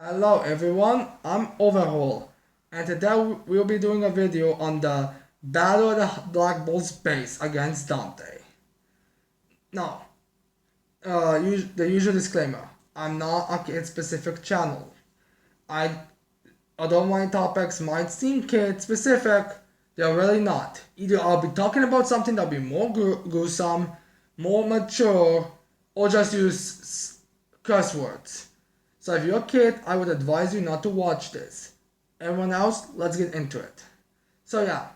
Hello everyone, I'm Overhaul, and today we'll be doing a video on the Battle of the Black Bull's base against Dante. Now, the usual disclaimer, I'm not a kid-specific channel. I, although my topics might seem kid-specific, they're really not. Either I'll be talking about something that'll be more gruesome, more mature, or just use curse words. So if you're a kid, I would advise you not to watch this. Everyone else, let's get into it. So yeah,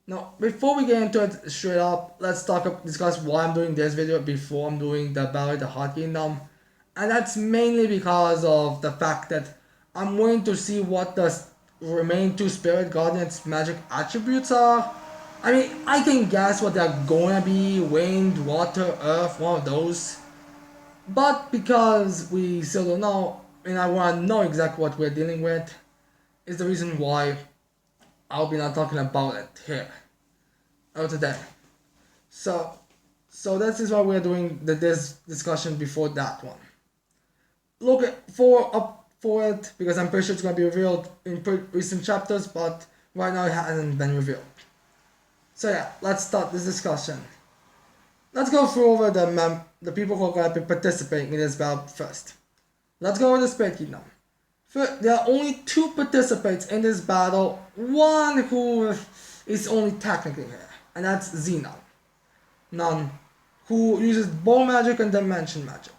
now before we get into it straight up, let's discuss why I'm doing this video before I'm doing the Battle of the Hot Kingdom. And that's mainly because of the fact that I'm waiting to see what the remaining two Spirit Guardians' magic attributes are. I mean, I can guess what they're gonna be: wind, water, earth, one of those. But because we still don't know, and I want to know exactly what we're dealing with, is the reason why I'll be not talking about it here or today. So this is why we're doing this discussion before that one. Look for it because I'm pretty sure it's gonna be revealed in recent chapters, but right now it hasn't been revealed. So yeah, let's start this discussion. Let's go through over the people who are gonna be participating in this battle first. Let's go over the Spirit Kingdom. There are only two participants in this battle, one who is only technically here, and that's Xenon. None, who uses bone magic and dimension magic.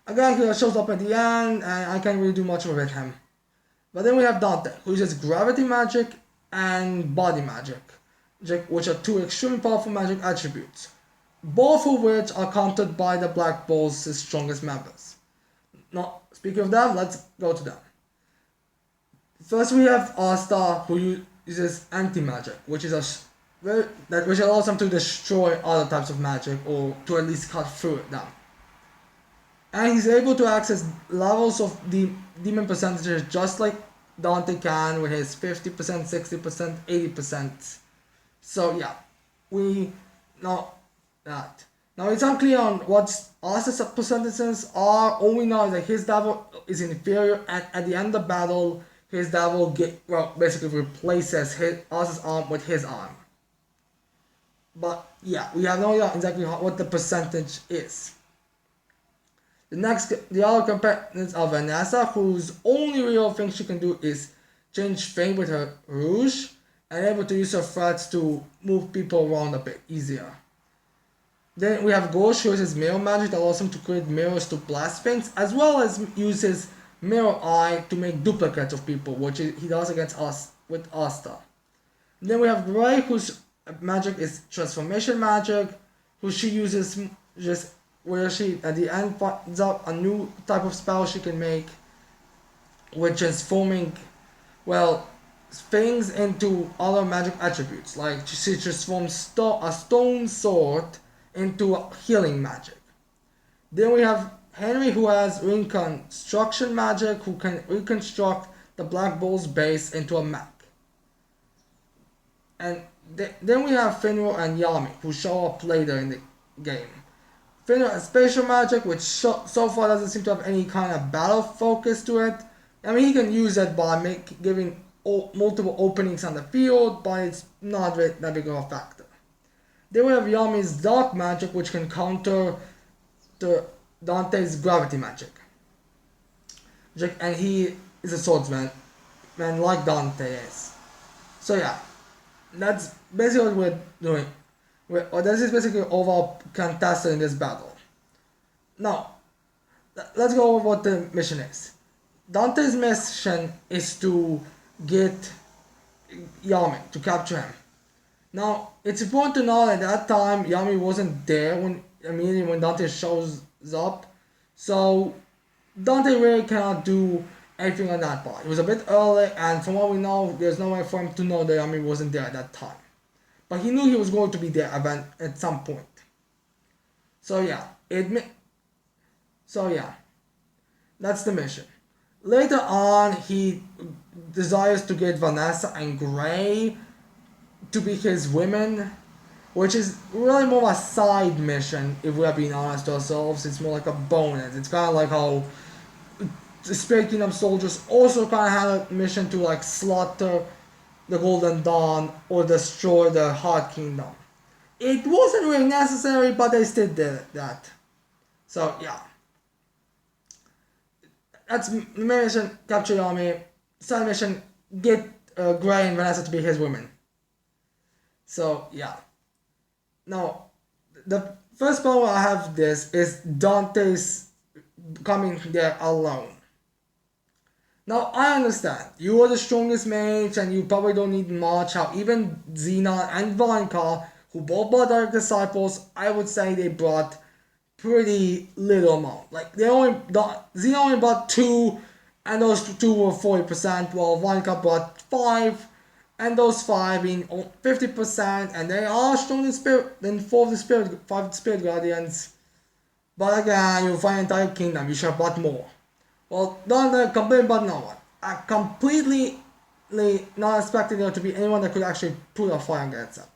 Again, he shows up at the end, and I can't really do much with him. But then we have Dante, who uses gravity magic and body magic, which are two extremely powerful magic attributes, both of which are countered by the Black Bull's strongest members. Now, speaking of that, let's go to them. First, we have Asta, who uses anti-magic, which allows him to destroy other types of magic, or to at least cut through them. And he's able to access levels of the demon percentages just like Dante can with his 50%, 60%, 80%. So yeah, we know that. Now it's unclear on what Asta's percentages are. All we know is that his devil is inferior, and at the end of the battle, his devil basically replaces Asta's arm with his arm. But yeah, we have no idea exactly what the percentage is. The other competitors are Vanessa, whose only real thing she can do is change fame with her rouge, and able to use her threats to move people around a bit easier. Then we have Ghost, who uses mirror magic that allows him to create mirrors to blast things, as well as uses mirror eye to make duplicates of people, which he does against us with Asta. Then we have Gray, whose magic is transformation magic, who she uses just where she at the end finds out a new type of spell she can make, which is transforming, things into other magic attributes. Like she transforms a stone sword into healing magic. Then we have Henry, who has reconstruction magic, who can reconstruct the Black Bull's base into a mech. And then we have Finro and Yami, who show up later in the game. Finro has spatial magic, which so far doesn't seem to have any kind of battle focus to it. I mean, he can use it by giving multiple openings on the field, but it's not that big of a factor. Then we have Yami's dark magic, which can counter Dante's gravity magic. And he is a swordsman, like Dante is. So yeah, that's basically what we're doing. This is basically overall contested in this battle. Now, let's go over what the mission is. Dante's mission is to get Yami, to capture him. Now, it's important to know that at that time, Yami wasn't there immediately when Dante shows up. So, Dante really cannot do anything on that part. It was a bit early, and from what we know, there's no way for him to know that Yami wasn't there at that time. But he knew he was going to be there at some point. So yeah, that's the mission. Later on, he desires to get Vanessa and Gray to be his women, which is really more of a side mission, if we are being honest to ourselves. It's more like a bonus. It's kind of like how the Spirit Kingdom soldiers also kind of had a mission to like slaughter the Golden Dawn or destroy the Heart Kingdom. It wasn't really necessary, but they still did that. So yeah, that's the main mission: capture Yami. Second mission: get Gray and Vanessa to be his women. So yeah. Now, the first power I have this is Dante's coming there alone. Now I understand you are the strongest mage and you probably don't need much. How even Xena and Vanka, who both brought Dark Disciples, I would say they brought pretty little amount. Like Xena only brought 2, and those 2 were 40%, while Vanka brought 5, and those 5 being 50%, and they are stronger in spirit than 5 spirit guardians. But again, you'll find entire kingdom. You should have brought more. Well, don't complain about no one. I completely not expecting there to be anyone that could actually put a fire against them.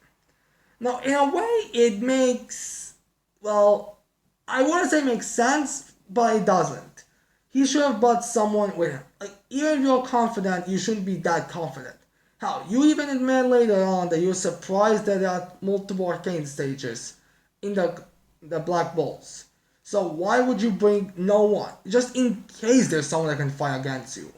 Now, in a way, it makes, well, I want to say it makes sense, but it doesn't. He should have brought someone with him. Like, even if you're confident, you shouldn't be that confident. How, you even admit later on that you're surprised that there are multiple arcane stages in the Black Balls. So why would you bring no one? Just in case there's someone that can fight against you.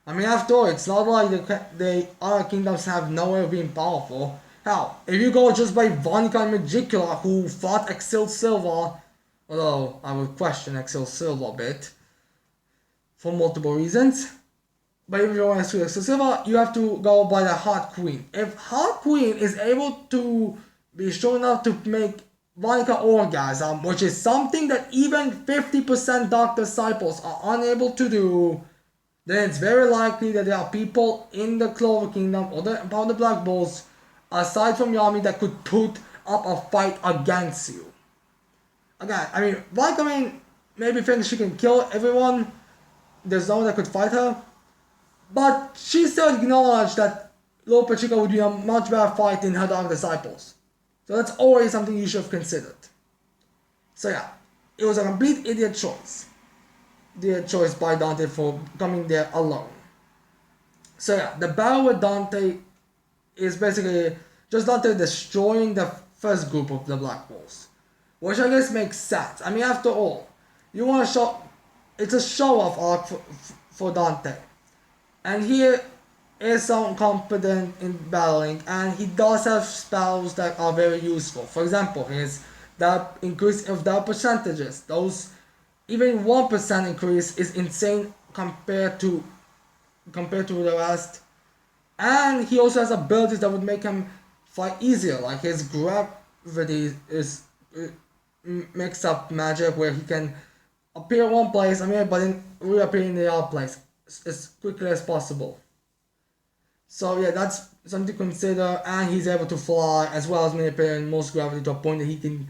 I mean, after all, it's not like the other kingdoms have no way of being powerful. Hell, if you go just by Vonica and Magicula, who fought Exil Silva, although I would question Exil Silva a bit, for multiple reasons. But if you want to Exil Silva, you have to go by the Heart Queen. If Heart Queen is able to be strong enough to make Vonica orgasm, which is something that even 50% Dark Disciples are unable to do, then it's very likely that there are people in the Clover Kingdom or about the Black Bulls, aside from Yami, that could put up a fight against you. Again, I mean, Vonica maybe thinks she can kill everyone. There's no one that could fight her. But she still acknowledged that Lord Pachica would be a much better fight than her Dark Disciples. So that's always something you should have considered. So yeah, it was a complete idiot choice. Idiot choice by Dante for coming there alone. So yeah, the battle with Dante is basically just Dante destroying the first group of the Black Bulls. Which I guess makes sense. I mean, after all, you want to show... It's a show-off arc for Dante. And he is so competent in battling, and he does have spells that are very useful. For example, his that increase of the percentages. Those even 1% increase is insane compared to the rest. And he also has abilities that would make him fight easier, like his gravity is mixed up magic where he can appear one place, but then reappear in the other place as quickly as possible. So yeah, that's something to consider, and he's able to fly as well as manipulate most gravity to a point that he can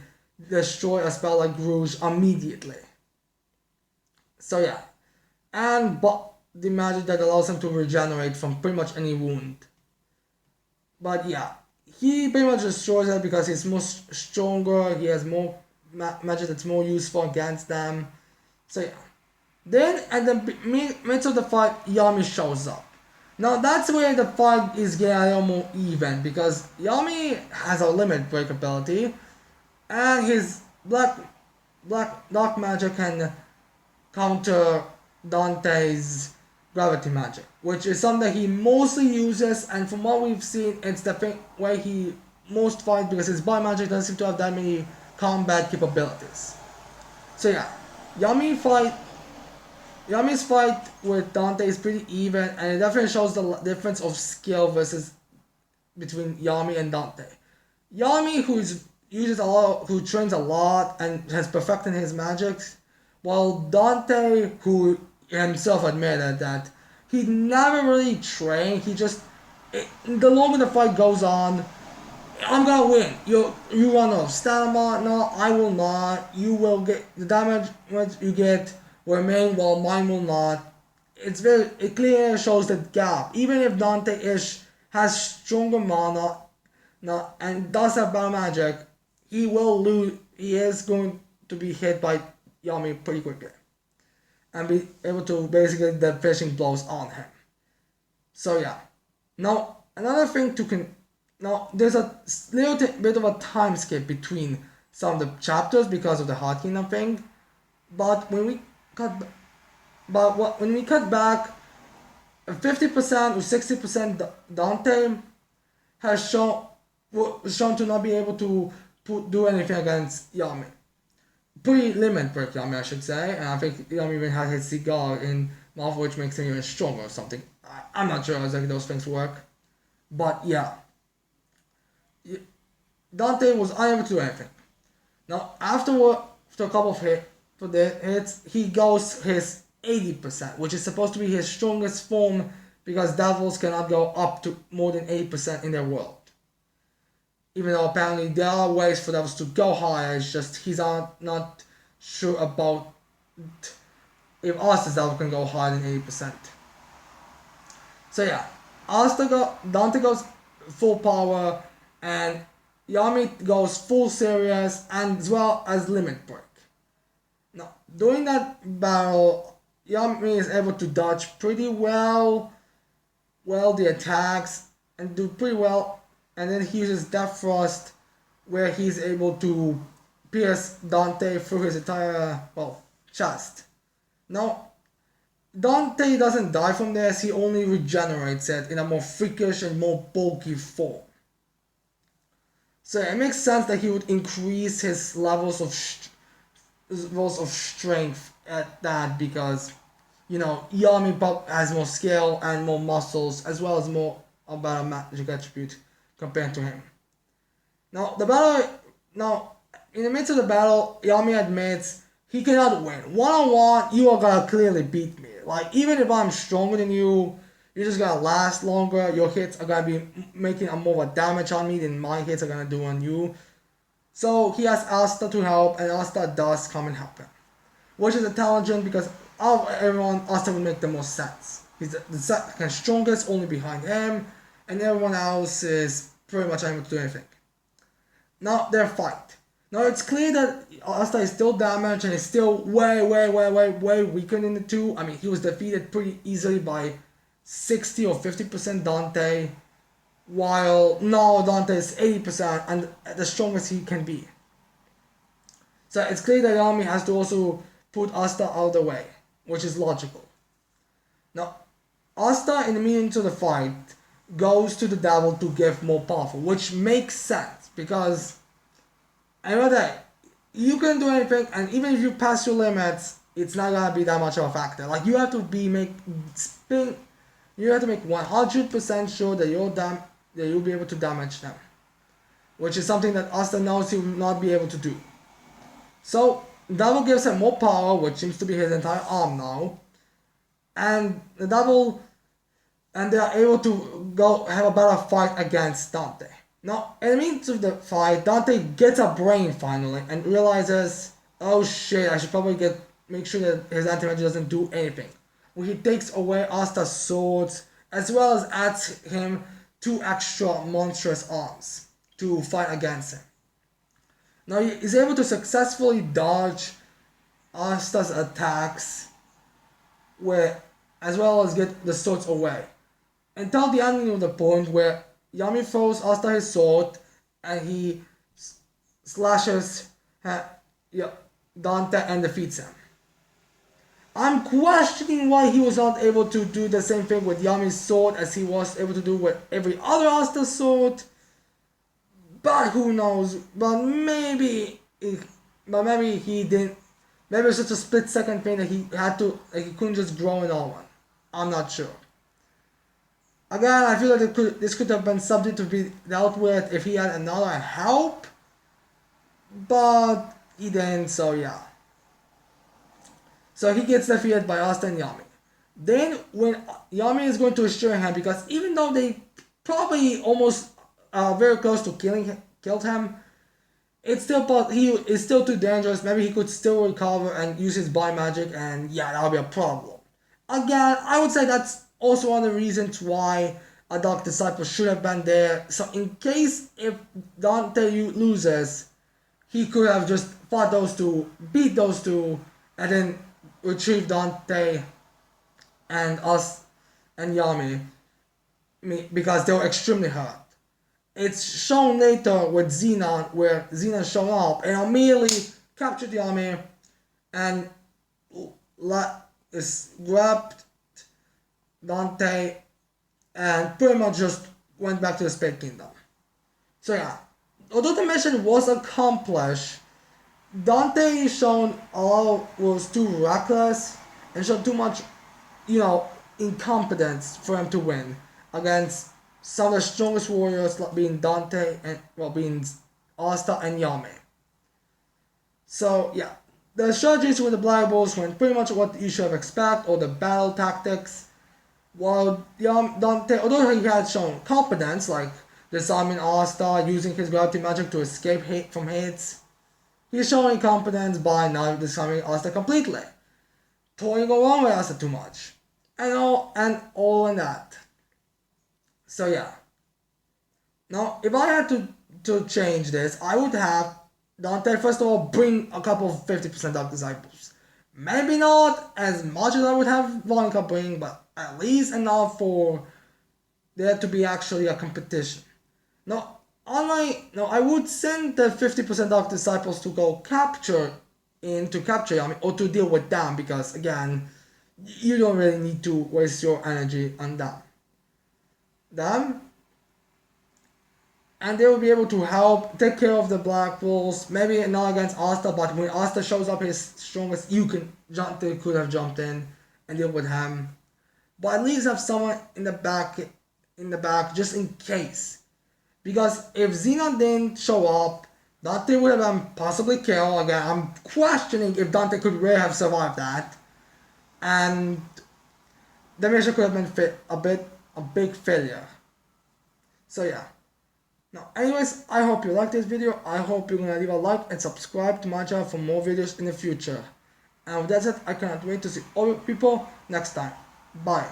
destroy a spell like Rouge immediately. So yeah, and but the magic that allows him to regenerate from pretty much any wound. But yeah, he pretty much destroys it because he's more stronger, he has more magic that's more useful against them. So yeah. Then at the midst of the fight, Yami shows up. Now that's where the fight is getting a little more even, because Yami has a limit break ability, and his black dark magic can counter Dante's gravity magic, which is something that he mostly uses, and from what we've seen, it's the thing where he most fights because his body magic doesn't seem to have that many combat capabilities. So yeah, Yami's fight with Dante is pretty even, and it definitely shows the difference of skill between Yami and Dante. Yami, who trains a lot and has perfected his magics, while Dante, who himself admitted that he never really trained. The longer the fight goes on, I'm gonna win. You run off. Stamina, no, I will not. You will get the damage you get will remain while mine will not. It clearly shows the gap. Even if Dante has stronger mana, and does have battle magic, he will lose. He is going to be hit by Yami pretty quickly. and be able to basically the finishing blows on him. So yeah. Now another thing now there's a little bit of a time skip between some of the chapters because of the Heart Kingdom thing, but when we cut back, 50% or 60% Dante has was shown to not be able to do anything against Yami. Pretty limit break Yami, I should say, and I think Yami even had his cigar in mouth, which makes him even stronger or something. I'm not sure exactly those things work, but yeah. Dante was unable to do anything. Now, after a couple of hits, he goes his 80%, which is supposed to be his strongest form because devils cannot go up to more than 80% in their world. Even though apparently there are ways for devils to go higher, it's just he's not sure about if Asta's devil can go higher than 80%. So yeah, Dante goes full power, and Yami goes full serious, and as well as limit break. Now, during that battle, Yami is able to dodge pretty well the attacks, and do pretty well, and then he uses Death Thrust, where he's able to pierce Dante through his entire, chest. Now, Dante doesn't die from this, he only regenerates it in a more freakish and more bulky form. So it makes sense that he would increase his levels of strength at that because, Yami has more skill and more muscles as well as more about a magic attribute compared to him. Now in the midst of the battle, Yami admits he cannot win. One-on-one, you are gonna clearly beat me. Like, even if I'm stronger than you, you're just gonna last longer. Your hits are gonna be making a more of a damage on me than my hits are gonna do on you. So he asks Asta to help, and Asta does come and help him. Which is intelligent because out of everyone, Asta would make the most sense. He's the second strongest, only behind him, and everyone else is pretty much unable to do anything. Now, their fight. Now, it's clear that Asta is still damaged and is still way weaker than the two. I mean, he was defeated pretty easily by 60 or 50% Dante, while now Dante is 80% and the strongest he can be. So it's clear that Yami has to also put Asta out of the way, which is logical. Now, Asta, in the meaning of the fight, goes to the devil to get more powerful, which makes sense because another, you can do anything, and even if you pass your limits, it's not gonna be that much of a factor. Like, you have to make 100% sure that you'll be able to damage them, which is something that Asta knows he will not be able to do. So Devil gives him more power, which seems to be his entire arm now, and they are able to go have a better fight against Dante. Now, in the means of the fight, Dante gets a brain finally and realizes, oh shit, I should probably make sure that his anti-magic doesn't do anything. Well, he takes away Asta's swords as well as adds him 2 extra monstrous arms to fight against him. Now, he is able to successfully dodge Asta's attacks as well as get the swords away. Until the ending of the point where Yami throws Asta his sword and he slashes Dante and defeats him. I'm questioning why he was not able to do the same thing with Yami's sword as he was able to do with every other Asta sword. But who knows? But maybe he didn't. Maybe it's just a split second thing that he couldn't just grow another one. I'm not sure. Again, I feel like this could have been something to be dealt with if he had another help, but he didn't, so yeah. So he gets defeated by Asta and Yami. Then, when Yami is going to assure him, because even though they probably almost very close to killed him, he is still too dangerous. Maybe he could still recover and use his body magic, and yeah, that'll be a problem. Again, I would say that's also one of the reasons why a Dark Disciple should have been there. So in case if Dante loses, he could have just fought those two, beat those two, and then retrieve Dante and us and Yami because they were extremely hurt. It's shown later with Xenon, where Xenon showed up and immediately captured Yami and grabbed Dante and pretty much just went back to the Spade Kingdom. So yeah, although the mission was accomplished, Dante shown was too reckless and showed too much, incompetence for him to win against some of the strongest warriors, like being Dante and being Asta and Yami. So yeah, the strategies with the Black Bulls went pretty much what you should have expected, or the battle tactics. While Dante, although he had shown competence, like disarming Asta, using his gravity magic to escape from hits, he's showing incompetence by not disarming Asta completely, toying around with Asta too much, and all in that. So yeah. Now, if I had to change this, I would have Dante first of all bring a couple of 50% Dark Disciples. Maybe not as much as I would have Veronica bring, but at least enough for there to be actually a competition. Now, I would send the 50% Dark Disciples to go capture Yami or to deal with them, because again, you don't really need to waste your energy on them. And they will be able to help take care of the Black Wolves. Maybe not against Asta, but when Asta shows up his strongest, Dante could have jumped in and deal with him. But at least have someone in the back just in case. Because if Xenon didn't show up, Dante would have been possibly killed. Again, I'm questioning if Dante could really have survived that. And the mission could have been a big failure. So yeah. Now, anyways, I hope you liked this video. I hope you're gonna leave a like and subscribe to my channel for more videos in the future. And with that said, I cannot wait to see all you people next time. Bye.